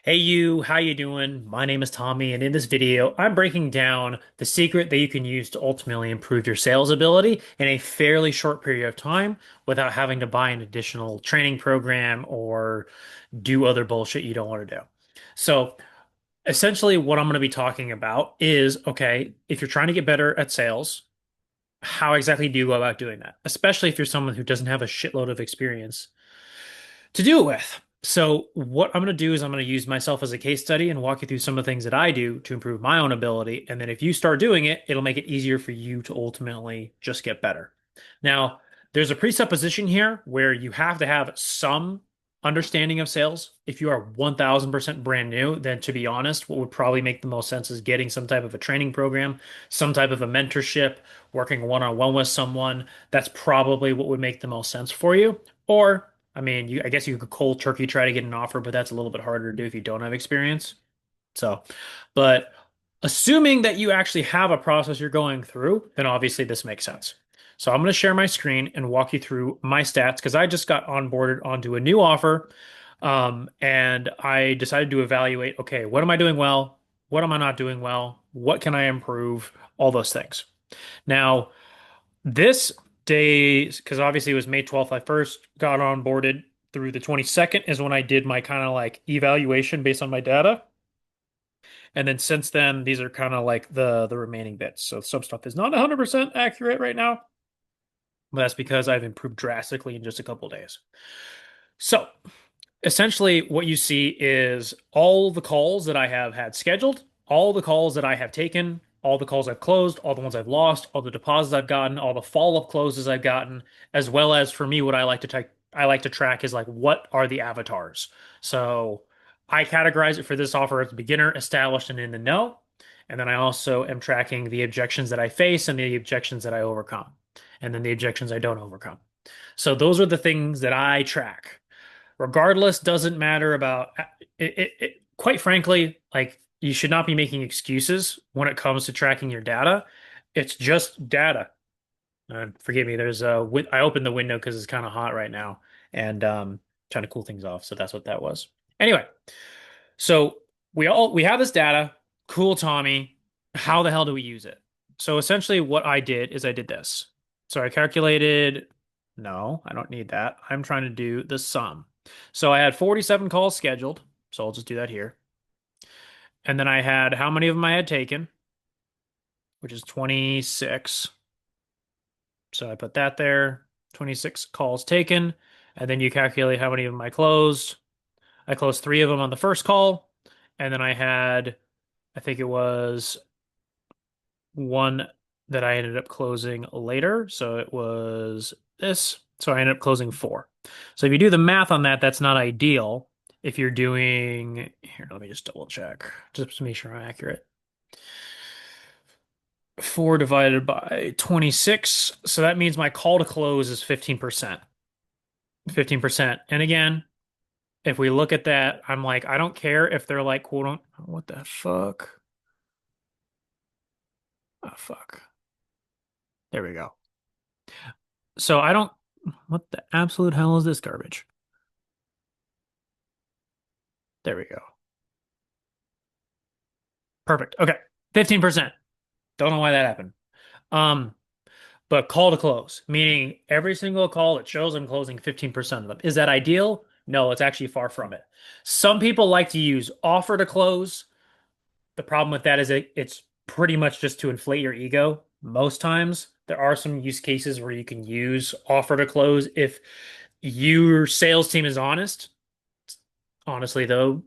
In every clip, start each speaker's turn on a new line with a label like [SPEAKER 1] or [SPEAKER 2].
[SPEAKER 1] Hey you, how you doing? My name is Tommy, and in this video, I'm breaking down the secret that you can use to ultimately improve your sales ability in a fairly short period of time without having to buy an additional training program or do other bullshit you don't want to do. So, essentially, what I'm going to be talking about is, okay, if you're trying to get better at sales, how exactly do you go about doing that? Especially if you're someone who doesn't have a shitload of experience to do it with. So, what I'm going to do is I'm going to use myself as a case study and walk you through some of the things that I do to improve my own ability. And then if you start doing it, it'll make it easier for you to ultimately just get better. Now, there's a presupposition here where you have to have some understanding of sales. If you are 1000% brand new, then to be honest, what would probably make the most sense is getting some type of a training program, some type of a mentorship, working one-on-one with someone. That's probably what would make the most sense for you. Or I guess you could cold turkey try to get an offer, but that's a little bit harder to do if you don't have experience. So, but assuming that you actually have a process you're going through, then obviously this makes sense. So I'm going to share my screen and walk you through my stats because I just got onboarded onto a new offer. And I decided to evaluate, okay, what am I doing well? What am I not doing well? What can I improve? All those things. Now, this day, because obviously it was May 12th, I first got onboarded through the 22nd is when I did my kind of like evaluation based on my data. And then since then, these are kind of like the remaining bits. So some stuff is not 100% accurate right now, but that's because I've improved drastically in just a couple days. So essentially, what you see is all the calls that I have had scheduled, all the calls that I have taken, all the calls I've closed, all the ones I've lost, all the deposits I've gotten, all the follow-up closes I've gotten, as well as for me, what I like to track is like what are the avatars. So I categorize it for this offer as beginner, established, and in the know. And then I also am tracking the objections that I face and the objections that I overcome, and then the objections I don't overcome. So those are the things that I track regardless, doesn't matter about quite frankly, like you should not be making excuses when it comes to tracking your data. It's just data. Forgive me, I opened the window because it's kind of hot right now and trying to cool things off. So that's what that was. Anyway, so we have this data. Cool, Tommy. How the hell do we use it? So essentially what I did is I did this. So I calculated, no, I don't need that. I'm trying to do the sum. So I had 47 calls scheduled. So I'll just do that here. And then I had how many of them I had taken, which is 26. So I put that there, 26 calls taken. And then you calculate how many of them I closed. I closed three of them on the first call. And then I think it was one that I ended up closing later. So it was this. So I ended up closing four. So if you do the math on that, that's not ideal. If you're doing, here, let me just double check, just to make sure I'm accurate. 4 divided by 26. So that means my call to close is 15%. 15%. And again, if we look at that, I'm like, I don't care if they're like, quote unquote, what the fuck? Oh, fuck. There we go. So I don't, what the absolute hell is this garbage? There we go. Perfect. Okay. 15%. Don't know why that happened. Um, but call to close, meaning every single call that shows I'm closing 15% of them. Is that ideal? No, it's actually far from it. Some people like to use offer to close. The problem with that is it's pretty much just to inflate your ego. Most times, there are some use cases where you can use offer to close if your sales team is honest. Honestly, though,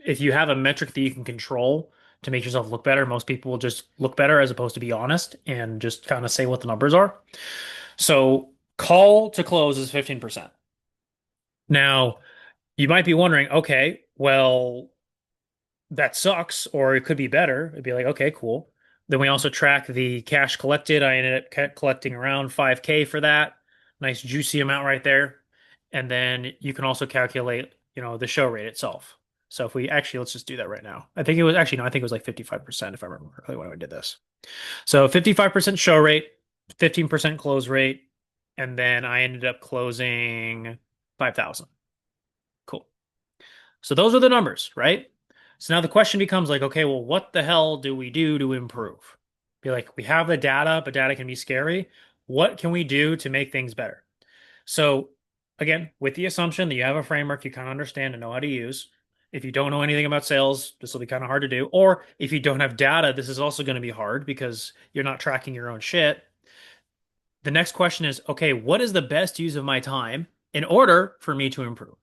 [SPEAKER 1] if you have a metric that you can control to make yourself look better, most people will just look better as opposed to be honest and just kind of say what the numbers are. So call to close is 15%. Now, you might be wondering, okay, well, that sucks, or it could be better. It'd be like, okay, cool. Then we also track the cash collected. I ended up collecting around 5K for that. Nice juicy amount right there. And then you can also calculate, the show rate itself. So if we actually, let's just do that right now. I think it was actually, no, I think it was like 55% if I remember correctly when we did this. So 55% show rate, 15% close rate, and then I ended up closing 5,000. Cool. So those are the numbers, right? So now the question becomes like, okay, well, what the hell do we do to improve? Be like, we have the data, but data can be scary. What can we do to make things better? So again, with the assumption that you have a framework you kind of understand and know how to use. If you don't know anything about sales, this will be kind of hard to do. Or if you don't have data, this is also going to be hard because you're not tracking your own shit. The next question is, okay, what is the best use of my time in order for me to improve?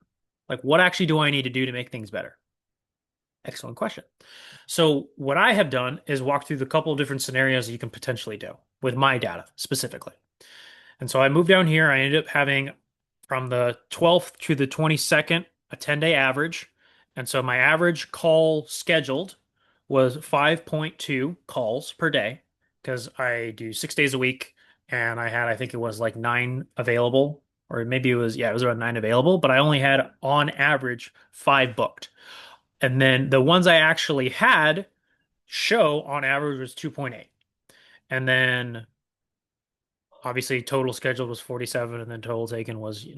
[SPEAKER 1] Like, what actually do I need to do to make things better? Excellent question. So, what I have done is walk through the couple of different scenarios that you can potentially do with my data specifically. And so I moved down here. I ended up having from the 12th to the 22nd a 10-day average. And so my average call scheduled was 5.2 calls per day because I do 6 days a week and I had, I think it was like nine available, or maybe it was, yeah, it was around nine available, but I only had on average five booked. And then the ones I actually had show on average was 2.8. And then obviously total scheduled was 47 and then total taken was,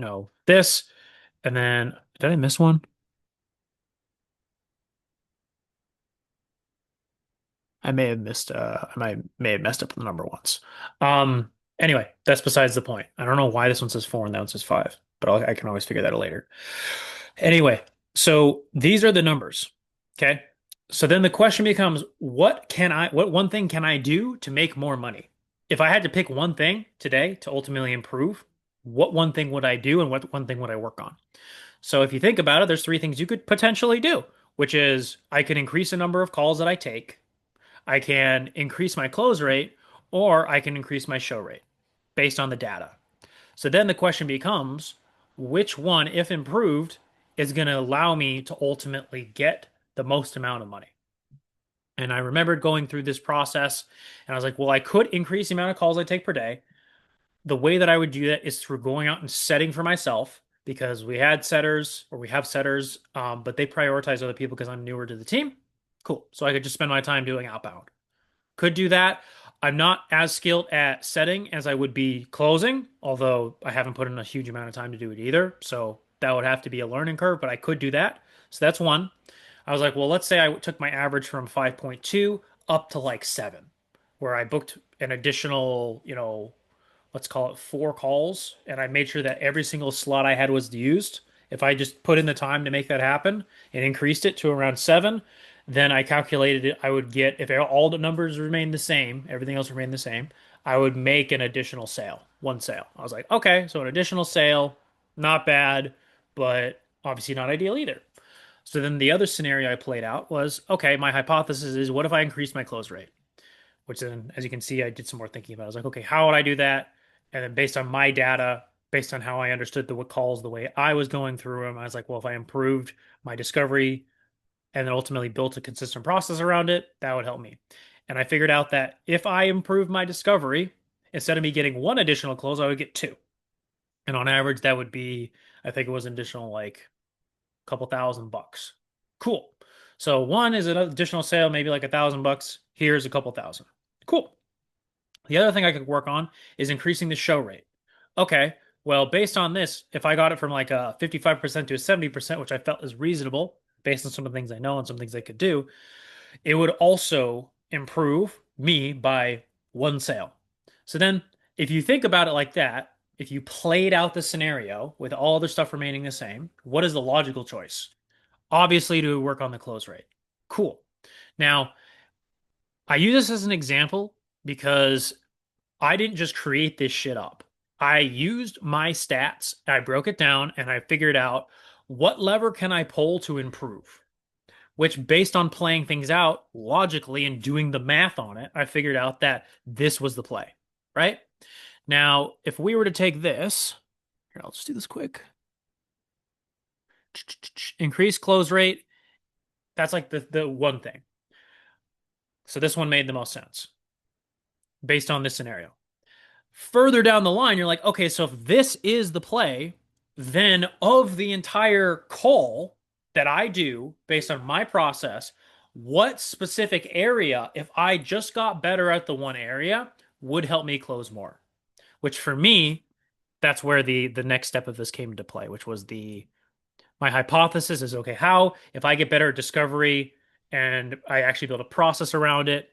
[SPEAKER 1] this. And then did I miss one? I may have missed may have messed up the number once. Um anyway, that's besides the point. I don't know why this one says four and that one says five, but I can always figure that out later. Anyway, so these are the numbers. Okay. So then the question becomes, what one thing can I do to make more money? If I had to pick one thing today to ultimately improve, what one thing would I do and what one thing would I work on? So if you think about it, there's three things you could potentially do, which is I can increase the number of calls that I take, I can increase my close rate, or I can increase my show rate based on the data. So then the question becomes, which one, if improved, is going to allow me to ultimately get the most amount of money? And I remembered going through this process and I was like, well, I could increase the amount of calls I take per day. The way that I would do that is through going out and setting for myself because we had setters or we have setters, but they prioritize other people because I'm newer to the team. Cool. So I could just spend my time doing outbound. Could do that. I'm not as skilled at setting as I would be closing, although I haven't put in a huge amount of time to do it either. So that would have to be a learning curve, but I could do that. So that's one. I was like, well, let's say I took my average from 5.2 up to like 7, where I booked an additional, let's call it four calls, and I made sure that every single slot I had was used. If I just put in the time to make that happen and increased it to around 7, then I calculated it. I would get, if all the numbers remained the same, everything else remained the same, I would make an additional sale, one sale. I was like, okay, so an additional sale, not bad, but obviously not ideal either. So then the other scenario I played out was, okay, my hypothesis is what if I increase my close rate? Which then, as you can see, I did some more thinking about. I was like, okay, how would I do that? And then based on my data, based on how I understood the what calls, the way I was going through them, I was like, well, if I improved my discovery and then ultimately built a consistent process around it, that would help me. And I figured out that if I improved my discovery, instead of me getting one additional close, I would get two. And on average, that would be, I think it was an additional like a couple $1,000. Cool. So one is an additional sale, maybe like $1,000. Here's a couple thousand. Cool. The other thing I could work on is increasing the show rate. Okay, well, based on this, if I got it from like a 55% to a 70%, which I felt is reasonable based on some of the things I know and some things I could do, it would also improve me by one sale. So then, if you think about it like that, if you played out the scenario with all the stuff remaining the same, what is the logical choice? Obviously, to work on the close rate. Cool. Now, I use this as an example because I didn't just create this shit up. I used my stats, I broke it down, and I figured out what lever can I pull to improve. Which, based on playing things out logically and doing the math on it, I figured out that this was the play, right? Now, if we were to take this, here, I'll just do this quick. Increase close rate. That's like the one thing. So this one made the most sense based on this scenario. Further down the line, you're like, okay, so if this is the play, then of the entire call that I do based on my process, what specific area, if I just got better at the one area, would help me close more? Which for me, that's where the next step of this came into play, which was the My hypothesis is, okay, how, if I get better at discovery and I actually build a process around it,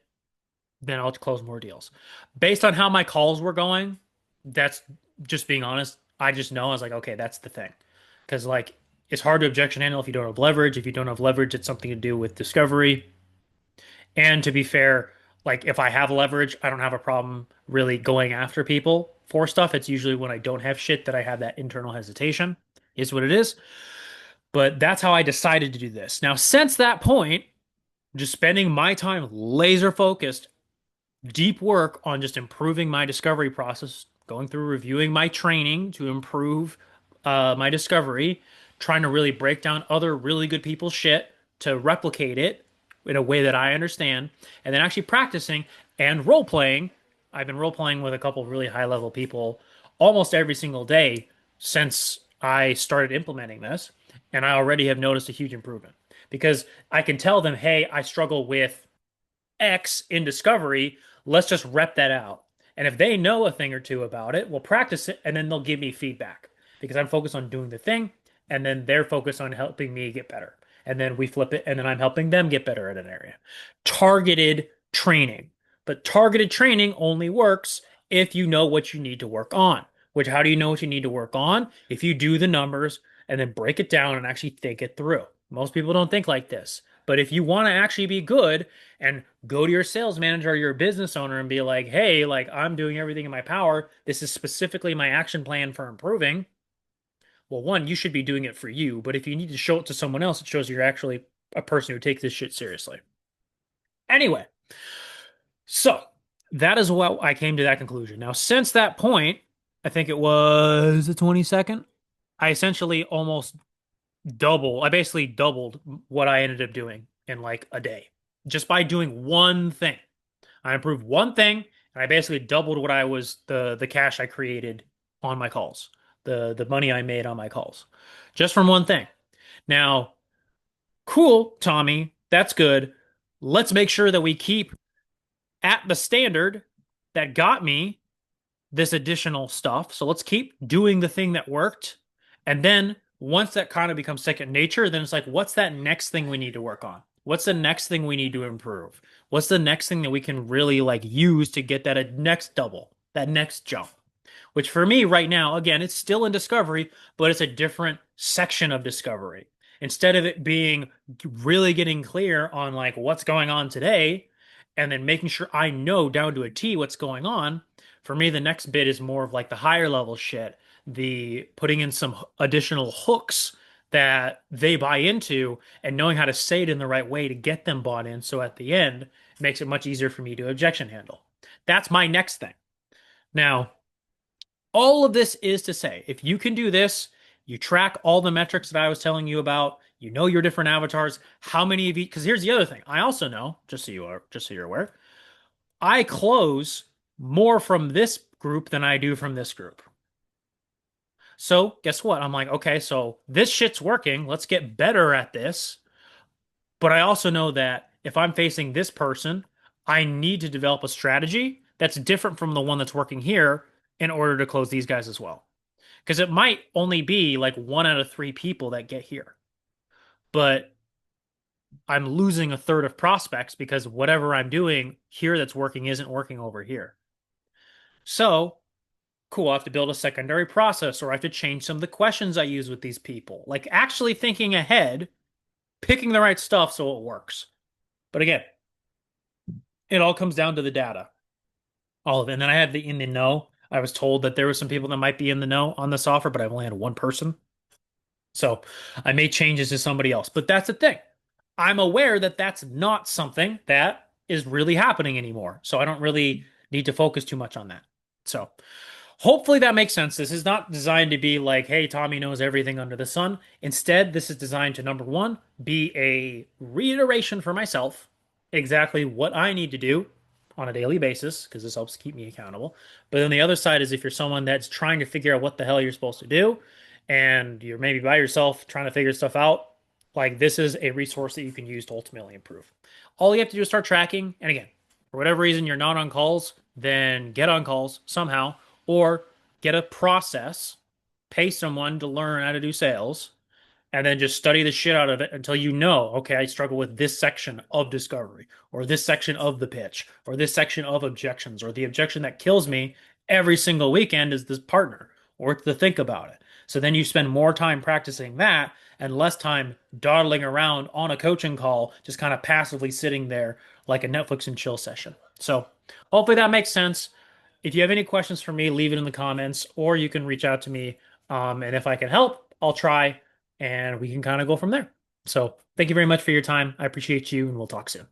[SPEAKER 1] then I'll close more deals. Based on how my calls were going, that's just being honest. I just know I was like, okay, that's the thing. Because like it's hard to objection handle if you don't have leverage. If you don't have leverage, it's something to do with discovery. And to be fair, like if I have leverage, I don't have a problem really going after people for stuff. It's usually when I don't have shit that I have that internal hesitation, is what it is. But that's how I decided to do this. Now, since that point, just spending my time laser focused, deep work on just improving my discovery process, going through reviewing my training to improve my discovery, trying to really break down other really good people's shit to replicate it in a way that I understand, and then actually practicing and role playing. I've been role playing with a couple of really high level people almost every single day since I started implementing this, and I already have noticed a huge improvement because I can tell them, hey, I struggle with X in discovery. Let's just rep that out. And if they know a thing or two about it, we'll practice it and then they'll give me feedback because I'm focused on doing the thing and then they're focused on helping me get better. And then we flip it and then I'm helping them get better at an area. Targeted training. But targeted training only works if you know what you need to work on. Which, how do you know what you need to work on? If you do the numbers and then break it down and actually think it through. Most people don't think like this. But if you want to actually be good and go to your sales manager or your business owner and be like, hey, like I'm doing everything in my power. This is specifically my action plan for improving. Well, one, you should be doing it for you. But if you need to show it to someone else, it shows you're actually a person who takes this shit seriously. Anyway, so that is what I came to that conclusion. Now, since that point, I think it was the 22nd, I essentially almost I basically doubled what I ended up doing in like a day just by doing one thing. I improved one thing and I basically doubled what I was the cash I created on my calls, the money I made on my calls, just from one thing. Now, cool, Tommy, that's good. Let's make sure that we keep at the standard that got me this additional stuff. So let's keep doing the thing that worked. And then once that kind of becomes second nature, then it's like, what's that next thing we need to work on? What's the next thing we need to improve? What's the next thing that we can really like use to get that next double, that next jump? Which for me right now, again, it's still in discovery, but it's a different section of discovery. Instead of it being really getting clear on like what's going on today and then making sure I know down to a T what's going on, for me, the next bit is more of like the higher level shit, the putting in some additional hooks that they buy into and knowing how to say it in the right way to get them bought in. So at the end, it makes it much easier for me to objection handle. That's my next thing. Now, all of this is to say, if you can do this, you track all the metrics that I was telling you about, you know your different avatars, how many of each, because here's the other thing. I also know, just so you're aware, I close more from this group than I do from this group. So guess what? I'm like, okay, so this shit's working. Let's get better at this. But I also know that if I'm facing this person, I need to develop a strategy that's different from the one that's working here in order to close these guys as well. Because it might only be like 1 out of 3 people that get here. But I'm losing a third of prospects because whatever I'm doing here that's working isn't working over here. So cool, I have to build a secondary process or I have to change some of the questions I use with these people. Like actually thinking ahead, picking the right stuff so it works. But again, it all comes down to the data. All of it. And then I had the in the know. I was told that there were some people that might be in the know on this offer, but I've only had one person. So I made changes to somebody else. But that's the thing. I'm aware that that's not something that is really happening anymore. So I don't really need to focus too much on that. So hopefully that makes sense. This is not designed to be like, hey, Tommy knows everything under the sun. Instead, this is designed to number one, be a reiteration for myself, exactly what I need to do on a daily basis, because this helps keep me accountable. But then the other side is if you're someone that's trying to figure out what the hell you're supposed to do, and you're maybe by yourself trying to figure stuff out, like this is a resource that you can use to ultimately improve. All you have to do is start tracking. And again, for whatever reason you're not on calls, then get on calls somehow or get a process, pay someone to learn how to do sales, and then just study the shit out of it until you know, okay, I struggle with this section of discovery, or this section of the pitch, or this section of objections, or the objection that kills me every single weekend is this partner, or to think about it. So then you spend more time practicing that and less time dawdling around on a coaching call, just kind of passively sitting there like a Netflix and chill session. So hopefully that makes sense. If you have any questions for me, leave it in the comments, or you can reach out to me. And if I can help, I'll try and we can kind of go from there. So thank you very much for your time. I appreciate you, and we'll talk soon.